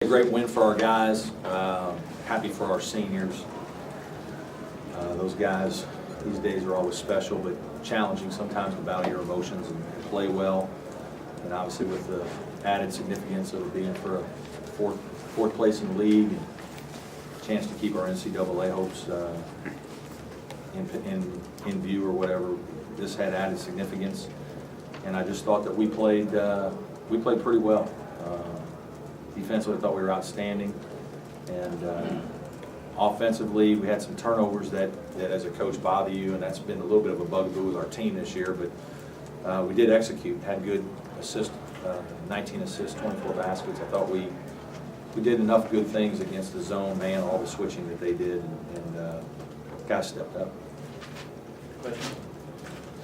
A great win for our guys. Happy for our seniors. Those guys, these days are always special, but challenging sometimes to battle your emotions and play well. And obviously with the added significance of being for a fourth place in the league, and a chance to keep our NCAA hopes in view or whatever, this had added significance. And I just thought that we played pretty well. Defensively, I thought we were outstanding, and offensively, we had some turnovers that as a coach bother you, and that's been a little bit of a bugaboo with our team this year. But we did execute, had good assists, 19 assists, 24 baskets. I thought we did enough good things against the zone man, all the switching that they did, and guys stepped up.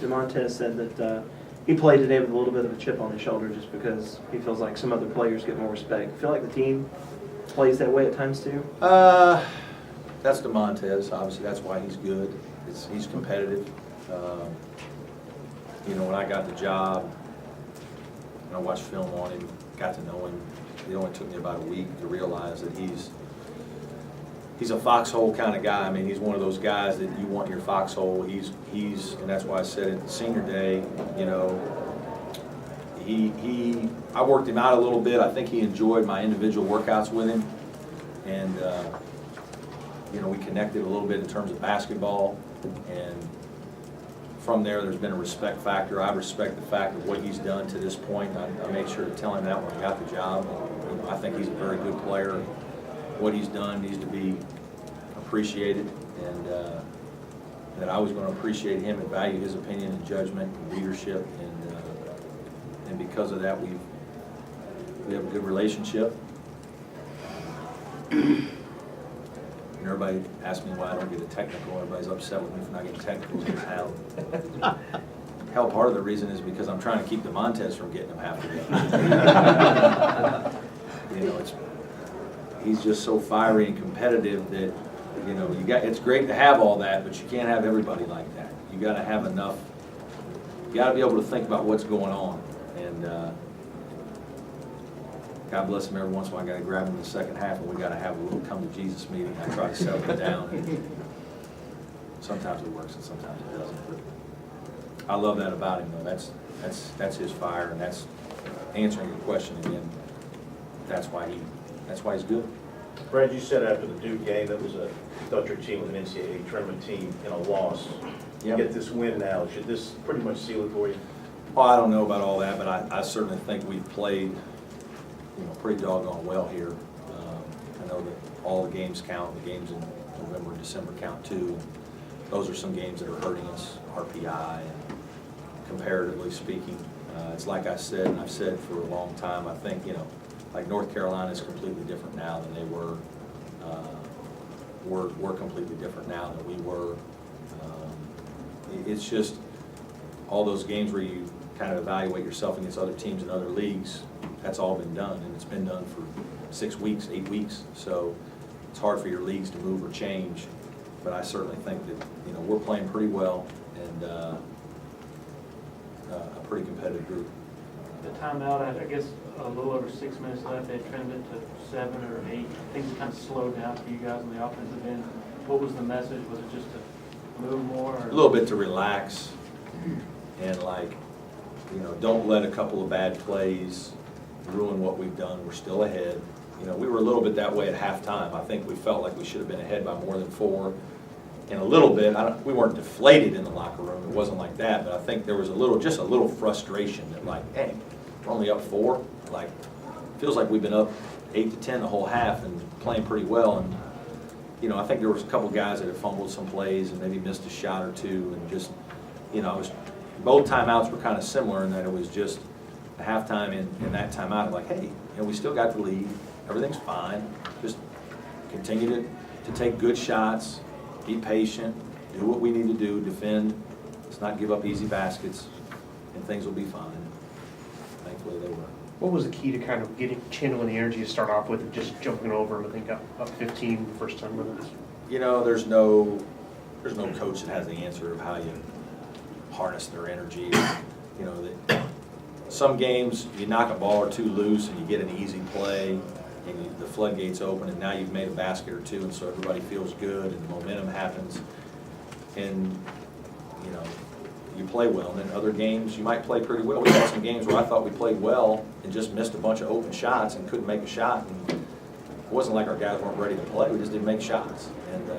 Damontae said that he played today with a little bit of a chip on his shoulder just because he feels like some other players get more respect. Feel like the team plays that way at times too? That's Damontae. Obviously, that's why he's good. He's competitive. You know, when I got the job, and I watched film on him, got to know him, it only took me about a week to realize that he's a foxhole kind of guy. I mean, he's one of those guys that you want in your foxhole. And that's why I said at senior day, you know, I worked him out a little bit. I think he enjoyed my individual workouts with him, and you know, we connected a little bit in terms of basketball, and from there, there's been a respect factor. I respect the fact of what he's done to this point. I made sure to tell him that when I got the job. You know, I think he's a very good player. What he's done needs to be appreciated, and that I was going to appreciate him and value his opinion and judgment and leadership, and because of that, we have a good relationship. And everybody asks me why I don't get a technical. Everybody's upset with me for not getting technicals in town. Hell, part of the reason is because I'm trying to keep the Damontae from getting them half the game. You know, he's just so fiery and competitive that, you know, it's great to have all that, but you can't have everybody like that. You got to have enough. You got to be able to think about what's going on, and God bless him. Every once in a while, I got to grab him in the second half, and we got to have a little come to Jesus meeting. I try to settle him down. And sometimes it works, and sometimes it doesn't. But I love that about him, though. That's his fire, and that's answering your question again. That's why he's good. Brad, you said after the Duke game that you thought your team was an NCAA tournament team in a loss. Yep. You get this win now. Should this pretty much seal it for you? Well, I don't know about all that, but I certainly think we've played, you know, pretty doggone well here. I know that all the games count. The games in November and December count too. Those are some games that are hurting us, RPI, and comparatively speaking. It's like I said, and I've said for a long time, I think, you know, like North Carolina is completely different now than they were. We're completely different now than we were. It's just all those games where you kind of evaluate yourself against other teams in other leagues. That's all been done, and it's been done for 6 weeks, 8 weeks. So it's hard for your leagues to move or change. But I certainly think that, you know, we're playing pretty well, and a pretty competitive group. The timeout, I guess a little over 6 minutes left, they trimmed it to 7 or 8. Things kind of slowed down for you guys on the offensive end. What was the message? Was it just to move more? Or? A little bit to relax, and like, you know, don't let a couple of bad plays ruin what we've done. We're still ahead. You know, we were a little bit that way at halftime. I think we felt like we should have been ahead by more than 4. And a little bit, we weren't deflated in the locker room. It wasn't like that, but I think there was just a little frustration that, like, hey, we're only up 4. Like, feels like we've been up 8 to 10 the whole half and playing pretty well. And you know, I think there was a couple guys that had fumbled some plays and maybe missed a shot or two, and just, you know, both timeouts were kind of similar in that it was just a halftime and that timeout. Like, hey, you know, we still got the lead. Everything's fine. Just continue to take good shots. Be patient, do what we need to do, defend, let's not give up easy baskets, and things will be fine. Thankfully they were. What was the key to kind of channeling the energy to start off with and just jumping over them? I think up 15 the first time with us. You know, there's no coach that has the answer of how you harness their energy. You know, that some games you knock a ball or two loose and you get an easy play, and the floodgates open, and now you've made a basket or two, and so everybody feels good, and the momentum happens, and, you know, you play well. And then other games, you might play pretty well. We had some games where I thought we played well and just missed a bunch of open shots and couldn't make a shot. And it wasn't like our guys weren't ready to play. We just didn't make shots. And,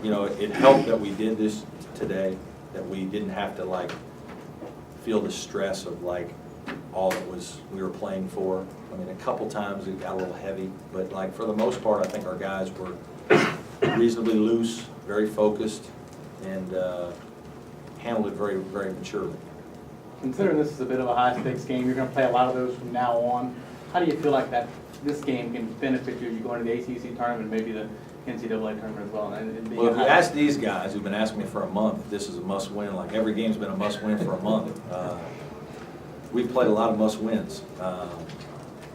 you know, it helped that we did this today, that we didn't have to, like, feel the stress of, like, all it was we were playing for. I mean, a couple times it got a little heavy, but, like, for the most part, I think our guys were reasonably loose, very focused, and handled it very, very maturely. Considering this is a bit of a high-stakes game, you're going to play a lot of those from now on. How do you feel like that this game can benefit you? You go into the ACC tournament, maybe the NCAA tournament as well. And being Well, if you a high- ask these guys who've been asking me for a month if this is a must-win, like every game's been a must-win for a month, we've played a lot of must-wins.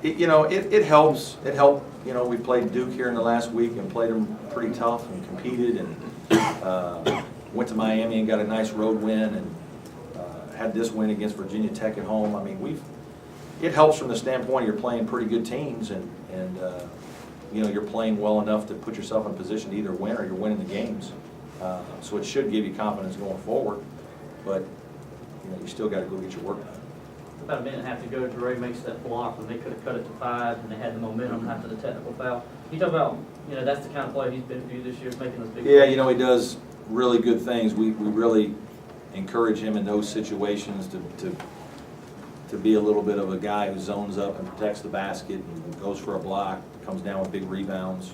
You know, it helps. It helped. You know, we played Duke here in the last week and played them pretty tough and competed, and went to Miami and got a nice road win, and had this win against Virginia Tech at home. I mean, it helps from the standpoint you're playing pretty good teams, and you know, you're playing well enough to put yourself in a position to either win or you're winning the games. So it should give you confidence going forward, but you know, you still got to go get your work done. About a minute and a half to go, Dre makes that block when they could have cut it to 5 and they had the momentum after the technical foul. You talk about, you know, that's the kind of play he's been for you this year, making those big Yeah, plays. you know, he does really good things. We really encourage him in those situations to be a little bit of a guy who zones up and protects the basket and goes for a block, comes down with big rebounds.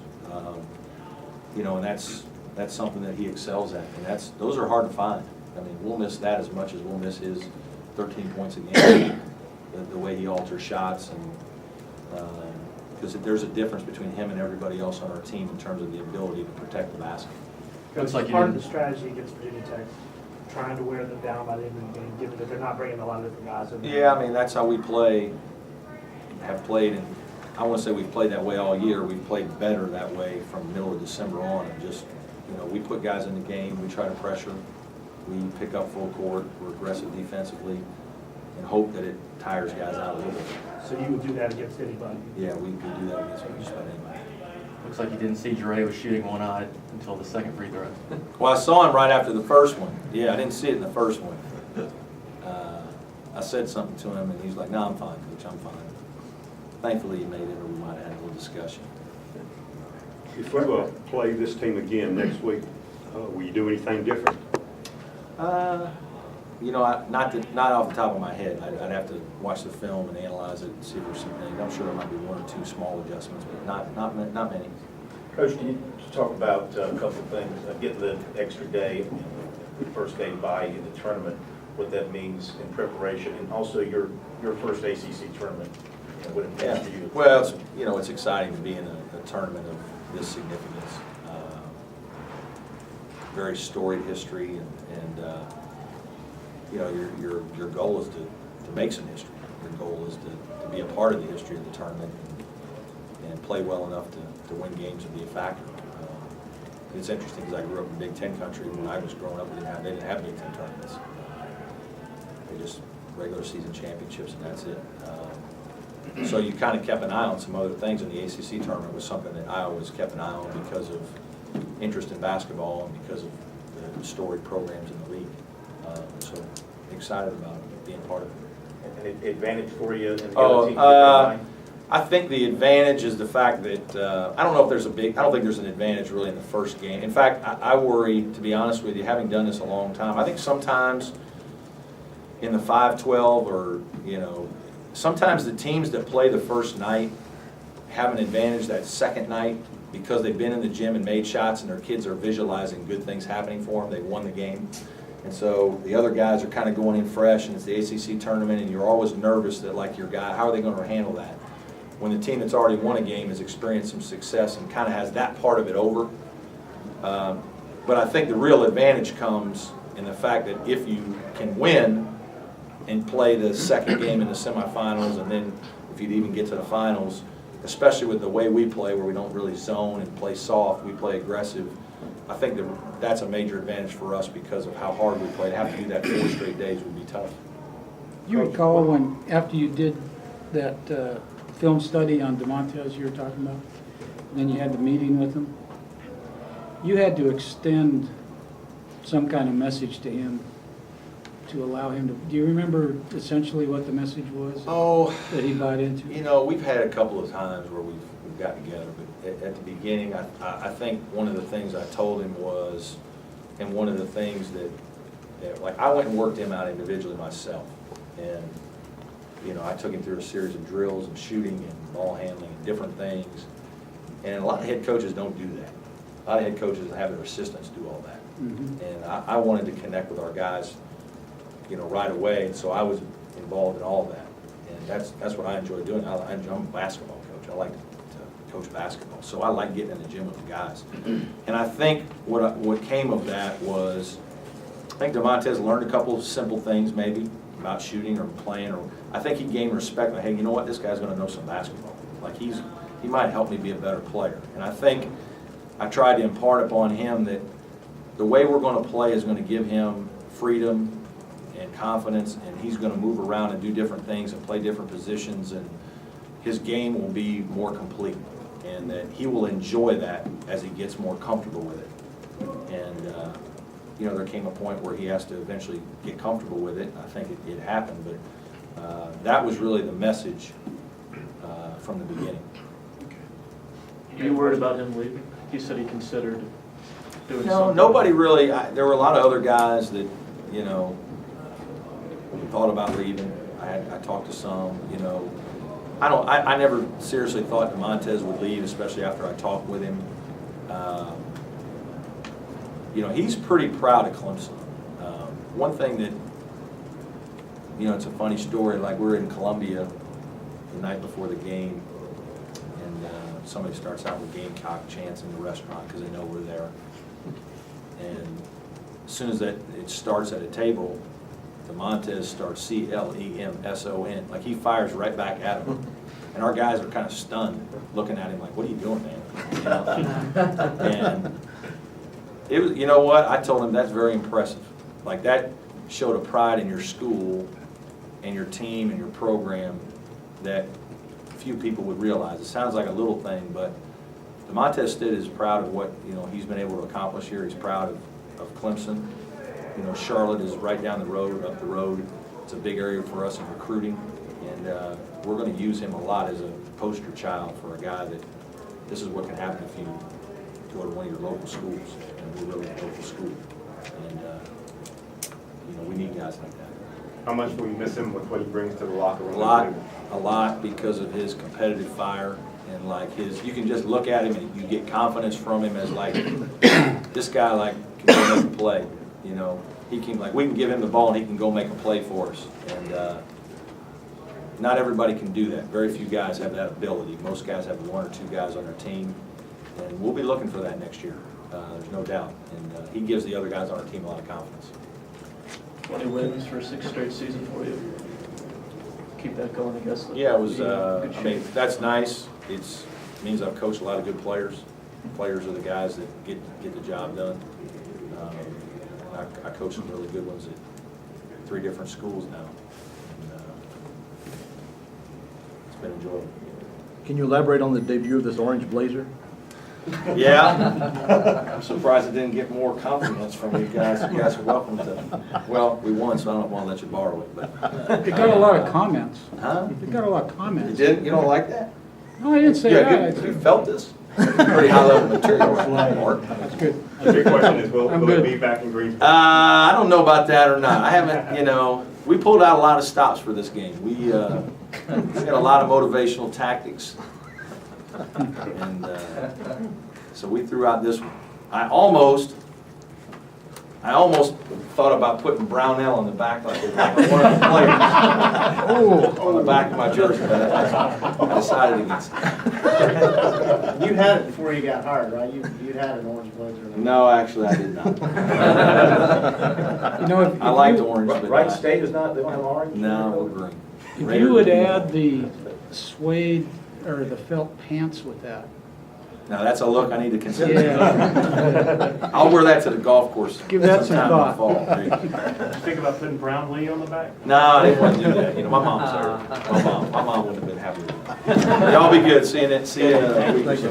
You know, and that's something that he excels at, and those are hard to find. I mean, we'll miss that as much as we'll miss his 13 points a game, the way he alters shots, and because there's a difference between him and everybody else on our team in terms of the ability to protect the basket. Looks like you Part of the didn't. strategy against Virginia Tech, trying to wear them down by the end of the game, given that they're not bringing a lot of different guys in there. Yeah, I mean, that's how we have played, and I want to say we've played that way all year. We've played better that way from the middle of December on, and just, you know, we put guys in the game, we try to pressure, we pick up full court, we're aggressive defensively, and hope that it tires guys out a little bit. So you would do that against anybody? Yeah, we do that against just about anybody. Looks like you didn't see Dre was shooting one-eyed until the second free throw. Well, I saw him right after the first one. Yeah, I didn't see it in the first one. I said something to him, and he's like, "No, I'm fine, Coach, I'm fine." Thankfully, he made it, or we might have had a little discussion. If we play this team again next week, will you do anything different? You know, not off the top of my head. I'd have to watch the film and analyze it and see if there's some things. I'm sure there might be one or two small adjustments, but not many. Coach, can you just talk about a couple of things, getting the extra day, first day bye in the tournament, what that means in preparation, and also your first ACC tournament, you know, what it means for you? Well, it's exciting to be in a tournament of this significance. Very storied history, and you know, your goal is to make some history. Your goal is to be a part of the history of the tournament and play well enough to win games and be a factor. It's interesting because I grew up in Big Ten country. When I was growing up, they didn't have Big Ten tournaments. They just regular season championships, and that's it. So you kind of kept an eye on some other things, and the ACC tournament was something that I always kept an eye on because of interest in basketball and because of the storied programs in the league. So excited about being part of it. An advantage for you and the other teams? I think the advantage is the fact that I don't know if there's I don't think there's an advantage really in the first game. In fact, I worry, to be honest with you, having done this a long time, I think sometimes in the 5-12 or, you know, sometimes the teams that play the first night have an advantage that second night because they've been in the gym and made shots and their kids are visualizing good things happening for them. They won the game. And so the other guys are kind of going in fresh, and it's the ACC tournament, and you're always nervous that, like, your guy, how are they going to handle that? When the team that's already won a game has experienced some success and kind of has that part of it over. But I think the real advantage comes in the fact that if you can win and play the second game in the semifinals, and then if you'd even get to the finals, especially with the way we play where we don't really zone and play soft, we play aggressive, I think that's a major advantage for us because of how hard we play. To have to do that 4 straight days would be tough. You recall when, after you did that film study on Damontae you were talking about, and then you had the meeting with him. You had to extend some kind of message to him to allow him to, do you remember essentially what the message was Oh, that he bought into? you know, we've had a couple of times where we've gotten together, but at the beginning, I think one of the things I told him was, and one of the things that like, I went and worked him out individually myself. And, you know, I took him through a series of drills and shooting and ball handling and different things. And a lot of head coaches don't do that. A lot of head coaches have their assistants do all that. And I wanted to connect with our guys, you know, right away, and so I was involved in all that. And that's what I enjoy doing. I'm a basketball coach. I like to coach basketball, so I like getting in the gym with the guys. And I think what came of that was, I think Damontae's learned a couple of simple things maybe about shooting or playing, or I think he gained respect. Like, hey, you know what? This guy's going to know some basketball. Like he might help me be a better player. And I think I tried to impart upon him that the way we're going to play is going to give him freedom and confidence, and he's going to move around and do different things and play different positions, and his game will be more complete, and that he will enjoy that as he gets more comfortable with it. And you know, there came a point where he has to eventually get comfortable with it. I think it happened, but that was really the message from the beginning. Are you worried about him leaving? He said he considered doing No, something. nobody really. There were a lot of other guys that, you know, thought about leaving. I talked to some, you know. I never seriously thought Damontae would leave, especially after I talked with him. You know, he's pretty proud of Clemson. One thing that, you know, it's a funny story, like we're in Columbia the night before the game, and somebody starts out with Gamecock chants in the restaurant because they know we're there. And as soon as it starts at a table, Damontae starts Clemson, like he fires right back at him. And our guys are kind of stunned, looking at him like, what are you doing, man? You know? And it was, you know what, I told him that's very impressive. Like that showed a pride in your school and your team and your program that few people would realize. It sounds like a little thing, but Damontae Stitt is proud of what, you know, he's been able to accomplish here. He's proud of Clemson. You know, Charlotte is right down the road, up the road. It's a big area for us in recruiting, and we're going to use him a lot as a poster child for a guy that this is what can happen if you go to one of your local schools, and we're really a local school. And, you know, we need guys like that. How much will you miss him with what he brings to the locker room? A lot because of his competitive fire, and like you can just look at him and you get confidence from him as like, this guy like can go make a play, you know. He can, like, we can give him the ball and he can go make a play for us. And not everybody can do that. Very few guys have that ability. Most guys have one or two guys on their team, and we'll be looking for that next year. There's no doubt. And he gives the other guys on our team a lot of confidence. 20 wins for 6th straight season for you. Keep that going, I guess. Yeah, it was, I mean, that's nice. It means I've coached a lot of good players. Players are the guys that get the job done. I coach some really good ones at 3 different schools now. And, it's been enjoyable. Can you elaborate on the debut of this orange blazer? Yeah, I'm surprised it didn't get more compliments from you guys. You guys are welcome to. Well, we won, so I don't want to let you borrow it, but. It got a lot of comments. Huh? It got a lot of You comments. didn't? You don't like that? No, I didn't say Yeah, that. you felt this. Pretty high level material, Mark. That's good. The big question is, will I'm it good. be back in Greensboro? I don't know about that or not. I haven't, you know, we pulled out a lot of stops for this game. We had a lot of motivational tactics. And so we threw out this one. I almost thought about putting Brownell on the back like one of the players on the back of my jersey, but I decided against it. You had it before you got hired, right? You had an orange blazer. No, actually, I did not. You know, if I liked you- orange, but Wright State is not, they don't have orange? no, we're green. If you would add the suede or the felt pants with that, Now, that's a look I need to consider. Yeah. I'll wear that to the golf course. Give that some sometime in the thought. fall. There you go. Think about putting Brown Lee on the back? No, I didn't want to do that. You know, my mom's there. My mom wouldn't have been happy with it. Y'all be good. See you in a week or so.